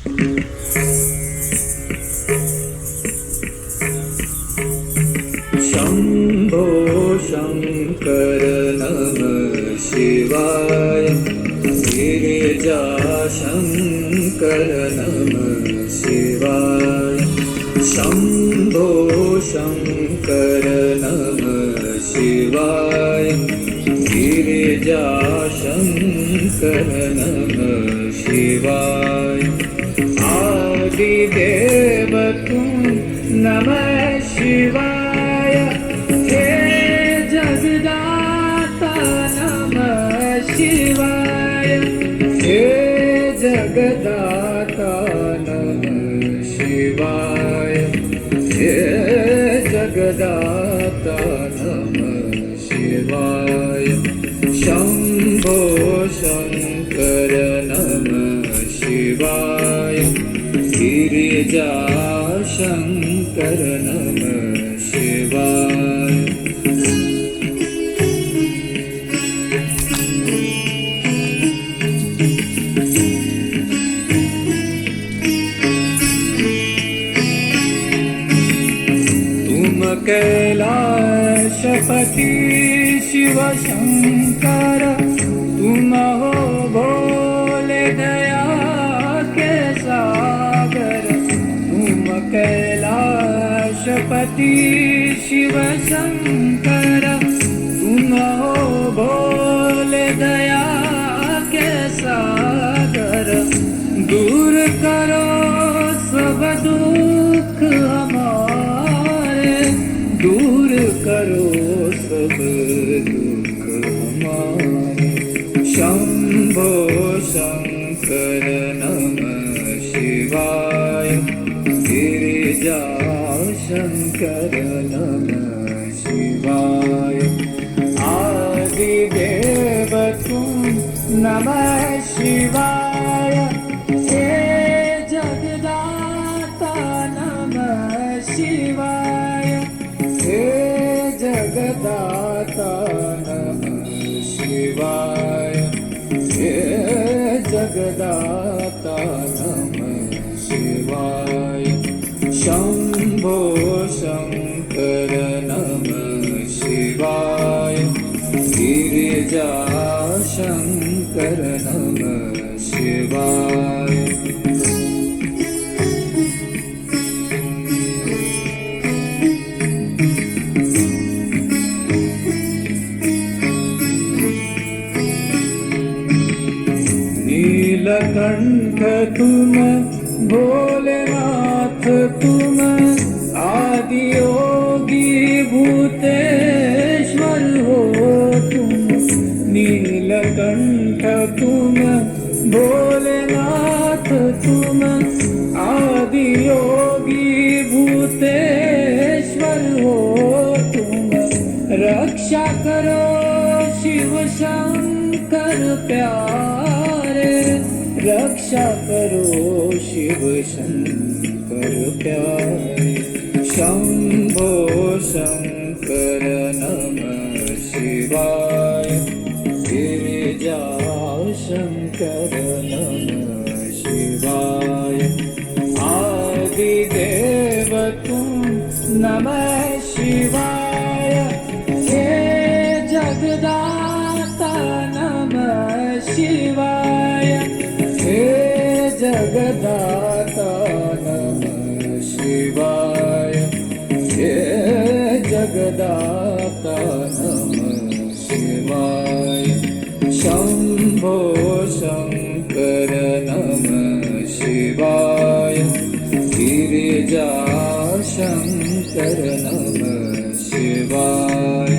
शंभो शंकर नमः शिवाय। गिरिजा शंकर नमः शिवाय। शंभो शंकर नमः शिवाय। गिरिजा शंकर नमः शिवाय। आदिदेव तुम नमः शिवाय। हे जगदाता नमः शिवाय। हे जगदाता नमः शिवाय। हे जगदाता नमः शिवाय। शंभो शंकर नमः शिवाय। गिरिजा शंकर नमः शिवाय। तुम कैलाशपति शिव शंकर। तुम हो भोले दया के सागर। तुम कैलाशपति शिव शंकर। तुम हो भोले दया के सागर। दूर करो सब दुख हमारे। दूर करो सब दुख हमारे। शंभो शंकर नमः शिवाय। गिरिजा शंकर नमः शिवाय। आदिदेव तुम नमः शिवाय। हे जगदाता नमः शिवाय। हे जगदाता नमः शिवाय। हे जगदाता नमः शिवाय। शंभो शंकर नमः शिवाय। गिरिजा शंकर नमः शिवाय। नीलकंठ तुम भोलेनाथ तुम। आदि योगी भूतेश्वर हो तुम। नीलकंठ तुम भोलेनाथ तुम। आदि योगी भूतेश्वर हो तुम। रक्षा करो शिव शंकर प्यारे। रक्षा करो शिव शंकर प्यारे। शंभो शंकर नमः शिवाय। गिरिजा शंकर नमः शिवाय। आदिदेव तुम नमः शिवाय। हे जगदाता नमः शिवाय। हे जगदाता नमः शिवाय। हे जगदाता नमः शिवाय। शंभो शंकर नमः शिवाय। गिरिजा शंकर नमः शिवाय।